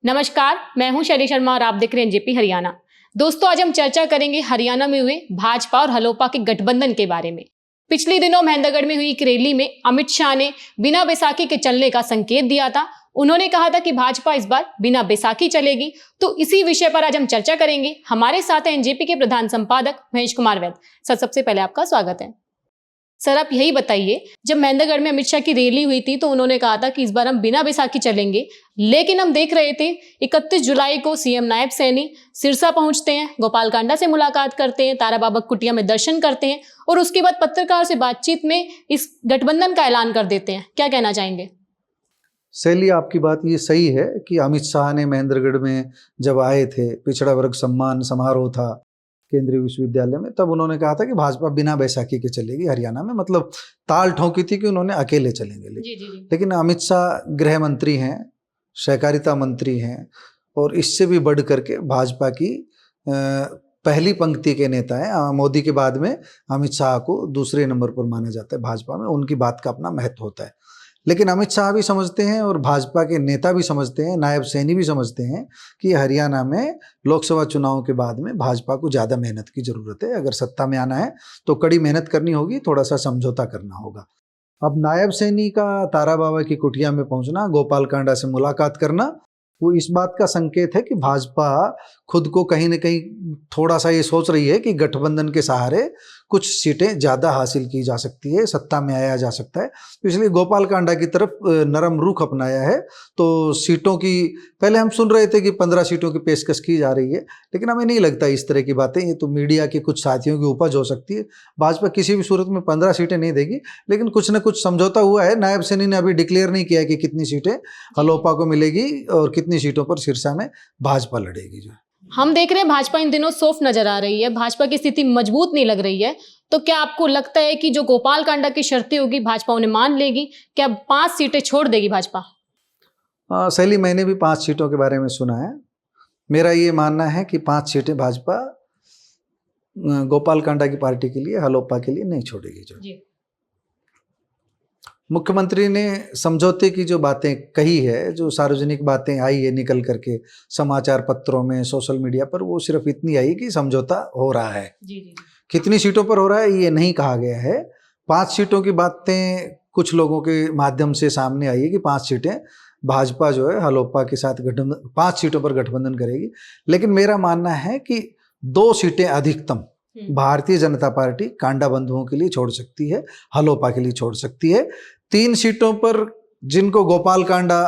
नमस्कार, मैं हूं शैली शर्मा और आप देख रहे हैं एनजेपी हरियाणा। दोस्तों, आज हम चर्चा करेंगे हरियाणा में हुए भाजपा और हलोपा के गठबंधन के बारे में। पिछले दिनों महेंद्रगढ़ में हुई एक रैली में अमित शाह ने बिना बैसाखी के चलने का संकेत दिया था। उन्होंने कहा था कि भाजपा इस बार बिना बैसाखी चलेगी। तो इसी विषय पर आज हम चर्चा करेंगे। हमारे साथ हैं एनजेपी के प्रधान संपादक महेश कुमार वैद। सर, सबसे पहले आपका स्वागत है। सर, आप यही बताइए, जब महेंद्रगढ़ में अमित शाह की रैली हुई थी तो उन्होंने कहा था कि इस बार हम बिना बैसाखी चलेंगे, लेकिन हम देख रहे थे 31 जुलाई को सीएम नायब सैनी सिरसा पहुंचते हैं, गोपालकांडा से मुलाकात करते हैं, तारा बाबा कुटिया में दर्शन करते हैं और उसके बाद पत्रकार से बातचीत में इस गठबंधन का ऐलान कर देते हैं। क्या कहना चाहेंगे? शैली, आपकी बात ये सही है कि अमित शाह ने महेंद्रगढ़ में जब आए थे, पिछड़ा वर्ग सम्मान समारोह था केंद्रीय विश्वविद्यालय में, तब उन्होंने कहा था कि भाजपा बिना बैसाखी के चलेगी हरियाणा में। मतलब ताल ठोंकी थी कि उन्होंने अकेले चलेंगे। लेकिन अमित शाह गृह मंत्री हैं, सहकारिता मंत्री हैं और इससे भी बढ़ करके भाजपा की पहली पंक्ति के नेता हैं। मोदी के बाद में अमित शाह को दूसरे नंबर पर माना जाता है भाजपा में। उनकी बात का अपना महत्व होता है। लेकिन अमित शाह भी समझते हैं और भाजपा के नेता भी समझते हैं, नायब सैनी भी समझते हैं कि हरियाणा में लोकसभा चुनाव के बाद में भाजपा को ज़्यादा मेहनत की ज़रूरत है। अगर सत्ता में आना है तो कड़ी मेहनत करनी होगी, थोड़ा सा समझौता करना होगा। अब नायब सैनी का तारा बाबा की कुटिया में पहुंचना, गोपालकांडा से मुलाकात करना, वो इस बात का संकेत है कि भाजपा खुद को कहीं न कहीं थोड़ा सा ये सोच रही है कि गठबंधन के सहारे कुछ सीटें ज़्यादा हासिल की जा सकती है, सत्ता में आया जा सकता है। तो इसलिए गोपालकांडा की तरफ नरम रुख अपनाया है। तो सीटों की पहले हम सुन रहे थे कि 15 सीटों की पेशकश की जा रही है, लेकिन हमें नहीं लगता इस तरह की बातें, ये तो मीडिया के कुछ साथियों की उपज हो सकती है। भाजपा किसी भी सूरत में 15 सीटें नहीं देगी, लेकिन कुछ न कुछ समझौता हुआ है। नायब सैनी ने अभी डिक्लेयर नहीं किया कि कितनी सीटें हलोपा को मिलेगी और कितनी सीटों पर सिरसा में भाजपा लड़ेगी। जो हम देख रहे हैं भाजपा इन दिनों सॉफ्ट नजर आ रही है, भाजपा की स्थिति मजबूत नहीं लग रही है। तो क्या आपको लगता है कि जो गोपालकांडा की शर्तें होगी भाजपा उन्हें मान लेगी? क्या 5 सीटें छोड़ देगी भाजपा? शैली, मैंने भी 5 सीटों के बारे में सुना है। मेरा ये मानना है कि 5 सीटें भाजपा गोपालकांडा की पार्टी के लिए, हलोपा के लिए नहीं छोड़ेगी। जो मुख्यमंत्री ने समझौते की जो बातें कही है, जो सार्वजनिक बातें आई है निकल करके समाचार पत्रों में, सोशल मीडिया पर, वो सिर्फ इतनी आई कि समझौता हो रहा है। कितनी सीटों पर हो रहा है ये नहीं कहा गया है। 5 सीटों की बातें कुछ लोगों के माध्यम से सामने आई है कि 5 सीटें भाजपा जो है हलोपा के साथ 5 सीटों पर गठबंधन करेगी। लेकिन मेरा मानना है कि 2 सीटें अधिकतम भारतीय जनता पार्टी कांडा बंधुओं के लिए छोड़ सकती है, हलोपा के लिए छोड़ सकती है। 3 सीटों पर जिनको गोपालकांडा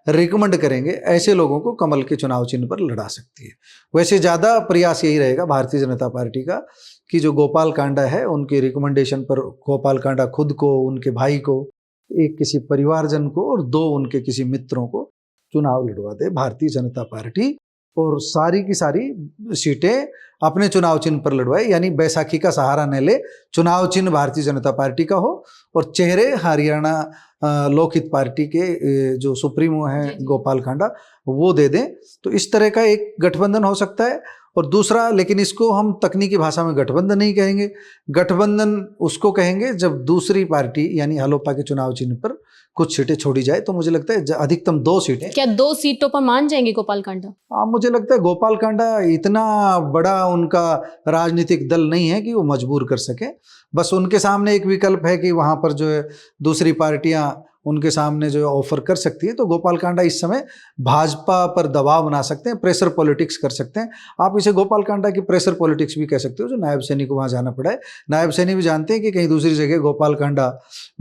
रिकमेंड करेंगे, ऐसे लोगों को कमल के चुनाव चिन्ह पर लड़ा सकती है। वैसे ज़्यादा प्रयास यही रहेगा भारतीय जनता पार्टी का कि जो गोपालकांडा है उनके रिकमेंडेशन पर गोपालकांडा खुद को, उनके भाई को, एक किसी परिवारजन को और 2 उनके किसी मित्रों को चुनाव लड़वा दे भारतीय जनता पार्टी, और सारी की सारी सीटें अपने चुनाव चिन्ह पर लड़वाए। यानी बैसाखी का सहारा न ले, चुनाव चिन्ह भारतीय जनता पार्टी का हो और चेहरे हरियाणा लोकहित पार्टी के जो सुप्रीमो हैं गोपालकांडा, वो दे दें। तो इस तरह का एक गठबंधन हो सकता है। और दूसरा, लेकिन इसको हम तकनीकी भाषा में गठबंधन नहीं कहेंगे, गठबंधन उसको कहेंगे जब दूसरी पार्टी यानी हलोपा के चुनाव चिन्ह पर कुछ सीटें छोड़ी जाए। तो मुझे लगता है अधिकतम 2 सीटें। क्या 2 सीटों पर मान जाएंगे गोपालकांडा? हाँ, मुझे लगता है गोपालकांडा इतना बड़ा उनका राजनीतिक दल नहीं है कि वो मजबूर कर सके। बस उनके सामने एक विकल्प है कि वहाँ पर जो है दूसरी पार्टियाँ उनके सामने जो ऑफर कर सकती है। तो गोपालकांडा इस समय भाजपा पर दबाव बना सकते हैं, प्रेशर पॉलिटिक्स कर सकते हैं। आप इसे गोपालकांडा की प्रेशर पॉलिटिक्स भी कह सकते हो, जो नायब सैनी को वहाँ जाना पड़ा है। नायब सैनी भी जानते हैं कि कहीं दूसरी जगह गोपालकांडा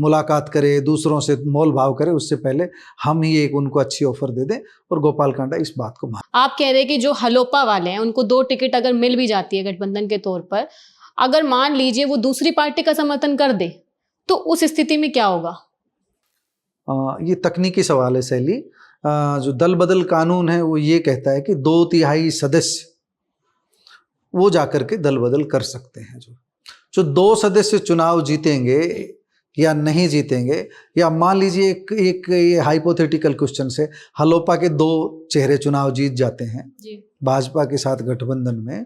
मुलाकात करे, दूसरों से मोल भाव करे, उससे पहले हम ही एक उनको अच्छी ऑफर दे दें, और गोपालकांडा इस बात को मान। आप कह रहे हैं कि जो हलोपा वाले हैं उनको 2 टिकट अगर मिल भी जाती है गठबंधन के तौर पर, अगर मान लीजिए वो दूसरी पार्टी का समर्थन कर दे, तो उस स्थिति में क्या होगा? ये तकनीकी सवाल है शैली। जो दल बदल कानून है वो ये कहता है कि 2/3 सदस्य वो जाकर के दल बदल कर सकते हैं। जो 2 सदस्य चुनाव जीतेंगे या नहीं जीतेंगे, या मान लीजिए एक ये हाइपोथेटिकल क्वेश्चन से हलोपा के 2 चेहरे चुनाव जीत जाते हैं भाजपा के साथ गठबंधन में,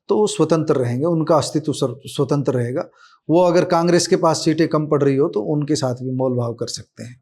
तो वो स्वतंत्र रहेंगे, उनका अस्तित्व स्वतंत्र रहेगा। वो अगर कांग्रेस के पास सीटें कम पड़ रही हो तो उनके साथ भी मोल भाव कर सकते हैं,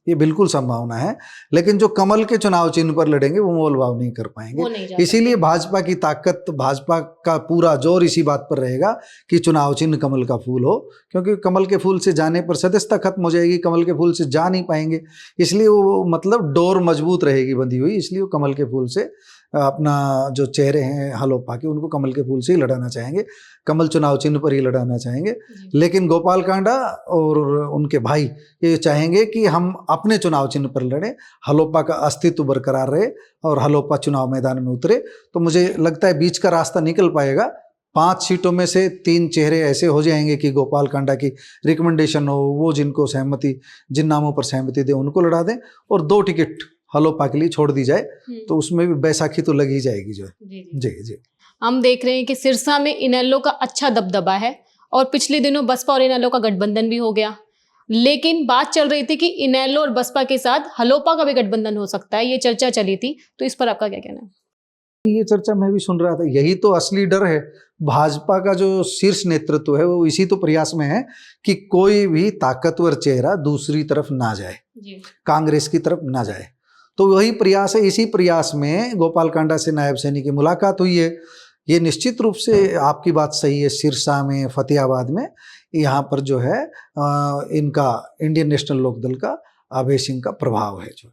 ये बिल्कुल संभावना है। लेकिन जो कमल के चुनाव चिन्ह पर लड़ेंगे वो मोल भाव नहीं कर पाएंगे। इसीलिए भाजपा की ताकत, भाजपा का पूरा जोर इसी बात पर रहेगा कि चुनाव चिन्ह कमल का फूल हो, क्योंकि कमल के फूल से जाने पर सदस्यता खत्म हो जाएगी, कमल के फूल से जा नहीं पाएंगे। इसलिए वो मतलब डोर मजबूत रहेगी बंधी हुई, इसलिए वो कमल के फूल से अपना जो चेहरे हैं हलोपा के, उनको कमल के फूल से ही लड़ाना चाहेंगे, कमल चुनाव चिन्ह पर ही लड़ाना चाहेंगे। लेकिन गोपाल कांडा और उनके भाई ये चाहेंगे कि हम अपने चुनाव चिन्ह पर लड़ें, हलोपा का अस्तित्व बरकरार रहे और हलोपा चुनाव मैदान में उतरे। तो मुझे लगता है बीच का रास्ता निकल पाएगा। 5 सीटों में से 3 चेहरे ऐसे हो जाएंगे कि गोपाल कांडा की रिकमेंडेशन हो, वो जिनको सहमति, जिन नामों पर सहमति दे उनको लड़ा दें, और 2 टिकट हलोपा के लिए छोड़ दी जाए, तो उसमें भी बैसाखी तो लग ही जाएगी जो है। जी जी। हम देख रहे हैं कि सिरसा में इनेलो का अच्छा दबदबा है और पिछले दिनों बसपा और इनेलो का गठबंधन भी हो गया, लेकिन बात चल रही थी कि इनेलो और बसपा के साथ हलोपा का भी गठबंधन हो सकता है, ये चर्चा चली थी। तो इस पर आपका क्या कहना है? ये चर्चा मैं भी सुन रहा था, यही तो असली डर है। भाजपा का जो शीर्ष नेतृत्व है वो इसी तो प्रयास में है कि कोई भी ताकतवर चेहरा दूसरी तरफ ना जाए, कांग्रेस की तरफ ना जाए। तो वही प्रयास है। इसी प्रयास में गोपाल कांडा से नायब सैनी की मुलाकात हुई है। ये निश्चित रूप से आपकी बात सही है, सिरसा में, फतेहाबाद में, यहाँ पर जो है इनका इंडियन नेशनल लोकदल का अभय सिंह का प्रभाव है जो,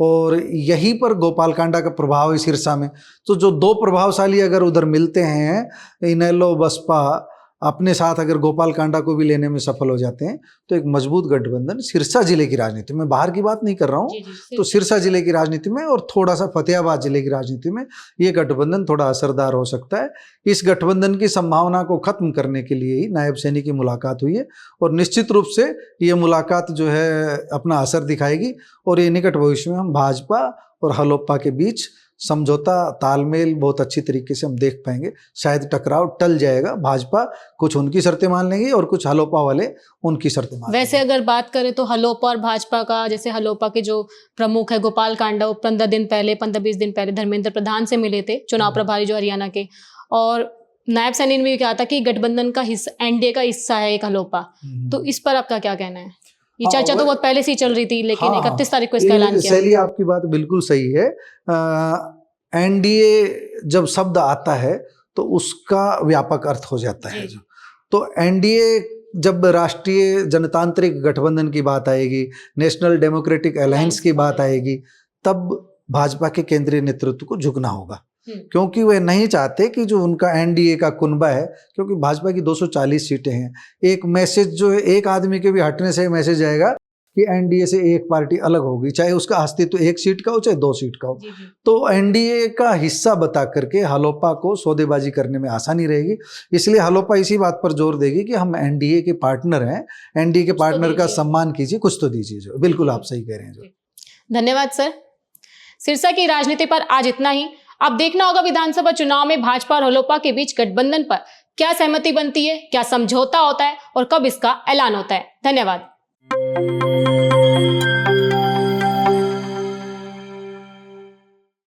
और यहीं पर गोपाल कांडा का प्रभाव है सिरसा में। तो जो 2 प्रभावशाली अगर उधर मिलते हैं, इनेलो बसपा अपने साथ अगर गोपाल कांडा को भी लेने में सफल हो जाते हैं, तो एक मजबूत गठबंधन सिरसा जिले की राजनीति में, बाहर की बात नहीं कर रहा हूँ, तो सिरसा जिले की राजनीति में और थोड़ा सा फतेहाबाद जिले की राजनीति में ये गठबंधन थोड़ा असरदार हो सकता है। इस गठबंधन की संभावना को खत्म करने के लिए ही नायब सैनी की मुलाकात हुई है, और निश्चित रूप से ये मुलाकात जो है अपना असर दिखाएगी, और ये निकट भविष्य में हम भाजपा और हलोपा के बीच समझौता, तालमेल बहुत अच्छी तरीके से हम देख पाएंगे। शायद टकराव टल जाएगा, भाजपा कुछ उनकी शर्तें मान लेंगी और कुछ हलोपा वाले उनकी शर्तें मान वैसे अगर बात करें तो हलोपा और भाजपा का, जैसे हलोपा के जो प्रमुख है गोपाल कांडा, वो 15-20 दिन पहले धर्मेंद्र प्रधान से मिले थे, चुनाव प्रभारी जो हरियाणा के, और नायब सैनी ने भी कहा था कि गठबंधन का हिस्सा, एनडीए का हिस्सा है एक हलोपा। तो इस पर आपका क्या कहना है? ये चर्चा तो बहुत पहले से ही चल रही थी, लेकिन 31 तारीख को इसका ऐलान किया। शैली, आपकी बात बिल्कुल सही है। एनडीए जब शब्द आता है तो उसका व्यापक अर्थ हो जाता है जो, तो एनडीए जब राष्ट्रीय जनतांत्रिक गठबंधन की बात आएगी, नेशनल डेमोक्रेटिक अलायंस की बात आएगी, तब भाजपा के केंद्रीय नेतृत्व को झुकना होगा, क्योंकि वे नहीं चाहते कि जो उनका एनडीए का कुनबा है, क्योंकि भाजपा की 240 सीटें हैं, एक मैसेज जो है, एक आदमी के भी हटने से मैसेज आएगा कि एनडीए से एक पार्टी अलग होगी, चाहे उसका अस्तित्व 1 सीट का हो चाहे 2 सीट का हो। तो एनडीए का हिस्सा बता करके हलोपा को सौदेबाजी करने में आसानी रहेगी। इसलिए हलोपा इसी बात पर जोर देगी कि हम एनडीए के पार्टनर हैं, एनडीए के पार्टनर का सम्मान कीजिए, कुछ तो दीजिए जो। बिल्कुल आप सही कह रहे हैं जो। धन्यवाद सर। सिरसा की राजनीति पर आज इतना ही। अब देखना होगा विधानसभा चुनाव में भाजपा और हलोपा के बीच गठबंधन पर क्या सहमति बनती है, क्या समझौता होता है और कब इसका ऐलान होता है। धन्यवाद।